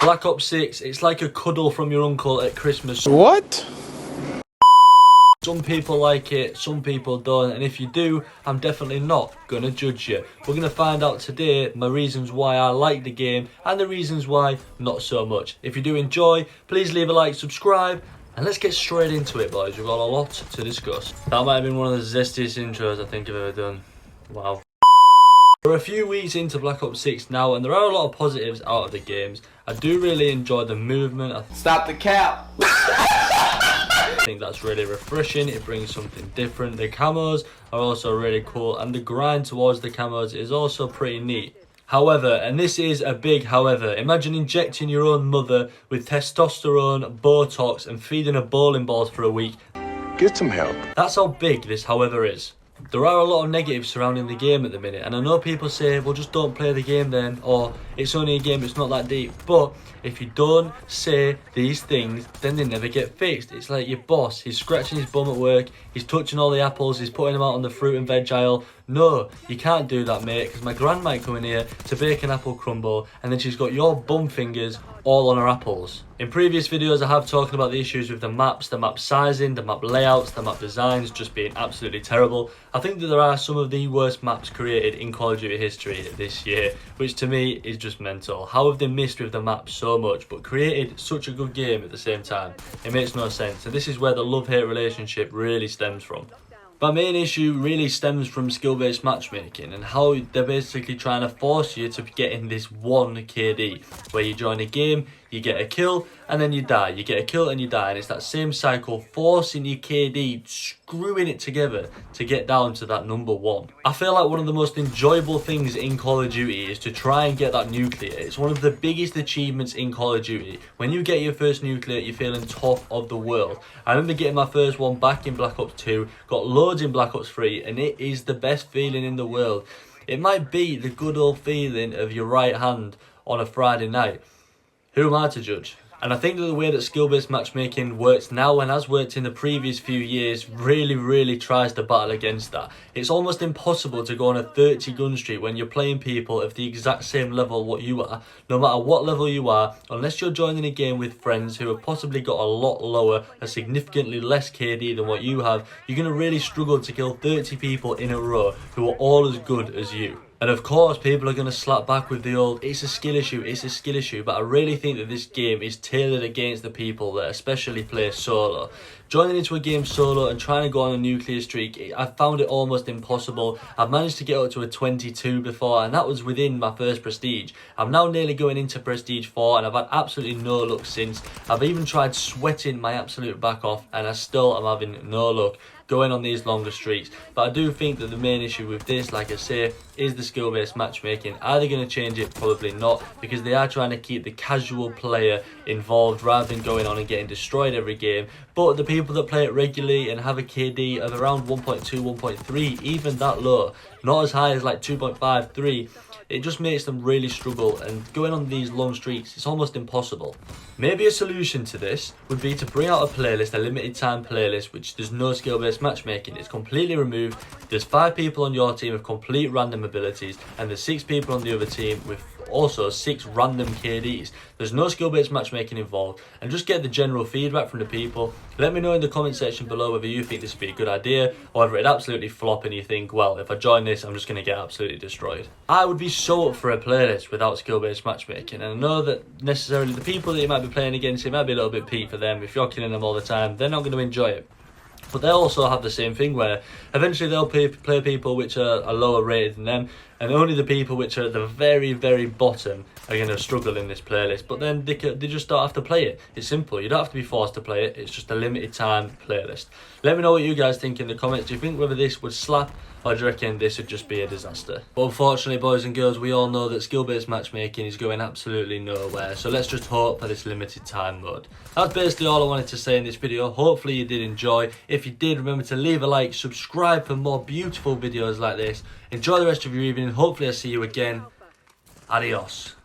Black Ops 6, it's like a cuddle from your uncle at Christmas. What? Some people like it, some people don't, and if you do, I'm definitely not gonna judge you. We're gonna find out today my reasons why I like the game and the reasons why not so much. If you do enjoy, please leave a like, subscribe, and let's get straight into it, boys. We've got a lot to discuss. That might have been one of the zestiest intros I think I've ever done. Wow. We're a few weeks into Black Ops 6 now, and there are a lot of positives out of the games. I do really enjoy the movement. Stop the cap. I think that's really refreshing. It brings something different. The camos are also really cool, and the grind towards the camos is also pretty neat. However, and this is a big however, imagine injecting your own mother with testosterone, Botox, and feeding her bowling balls for a week. Get some help. That's how big this however is. There are a lot of negatives surrounding the game at the minute, and I know people say, well, just don't play the game then, or it's only a game, it's not that deep. But if you don't say these things, then they never get fixed. It's like your boss, he's scratching his bum at work, he's touching all the apples, he's putting them out on the fruit and veg aisle. No, you can't do that, mate, because my gran might come in here to bake an apple crumble, and then she's got your bum fingers all on her apples. In previous videos, I have talked about the issues with the maps, the map sizing, the map layouts, the map designs just being absolutely terrible. I think that there are some of the worst maps created in Call of Duty history this year, which to me is just mental. How have they missed with the map so much, but created such a good game at the same time? It makes no sense, and this is where the love-hate relationship really stems from. My main issue really stems from skill-based matchmaking and how they're basically trying to force you to get in this one KD where you join a game, you get a kill and then you die, you get a kill and you die, and it's that same cycle forcing your KD, screwing it together to get down to that number one. I feel like one of the most enjoyable things in Call of Duty is to try and get that nuclear. It's one of the biggest achievements in Call of Duty. When you get your first nuclear, you're feeling top of the world. I remember getting my first one back in Black Ops 2, got loads in Black Ops 3, and it is the best feeling in the world. It might be the good old feeling of your right hand on a Friday night. Who am I to judge? And I think that the way that skill-based matchmaking works now and has worked in the previous few years really tries to battle against that. It's almost impossible to go on a 30 gun streak when you're playing people of the exact same level what you are, no matter what level you are, unless you're joining a game with friends who have possibly got a lot lower, a significantly less KD than what you have. You're going to really struggle to kill 30 people in a row who are all as good as you. And of course, people are going to slap back with the old, it's a skill issue, but I really think that this game is tailored against the people that especially play solo. Joining into a game solo and trying to go on a nuclear streak, I found it almost impossible. I've managed to get up to a 22 before, and that was within my first prestige. I'm now nearly going into prestige 4, and I've had absolutely no luck since. I've even tried sweating my absolute back off, and I still am having no luck going on these longer streaks. But I do think that the main issue with this, like I say, is the skill-based matchmaking. Are they going to change it? Probably not, because they are trying to keep the casual player involved rather than going on and getting destroyed every game. But the people that play it regularly and have a KD of around 1.2, 1.3, even that low, not as high as like 2.5, 3, it just makes them really struggle, and going on these long streaks, it's almost impossible. Maybe a solution to this would be to bring out a playlist, a limited time playlist, which there's no skill-based matchmaking. It's completely removed. There's 5 people on your team with complete random abilities, and there's 6 people on the other team with also 6 random KDs. There's no skill-based matchmaking involved, and just get the general feedback from the people. Let me know in the comment section below whether you think this would be a good idea, or whether it'd absolutely flop and you think, well, if I join this, I'm just going to get absolutely destroyed. I would be so up for a playlist without skill-based matchmaking, and I know that necessarily the people that you might be playing against, it might be a little bit peak for them. If you're killing them all the time, they're not going to enjoy it. But they also have the same thing where eventually they'll play people which are lower rated than them, and only the people which are at the very bottom are going to struggle in this playlist. But then they just don't have to play it. It's simple. You don't have to be forced to play it. It's just a limited time playlist. Let me know what you guys think in the comments. Do you think whether this would slap, or do you reckon this would just be a disaster? But unfortunately, boys and girls, we all know that skill-based matchmaking is going absolutely nowhere. So let's just hope for this limited time mode. That's basically all I wanted to say in this video. Hopefully you did enjoy. If you did, remember to leave a like, subscribe for more beautiful videos like this. Enjoy the rest of your evening. Hopefully I'll see you again. Adios.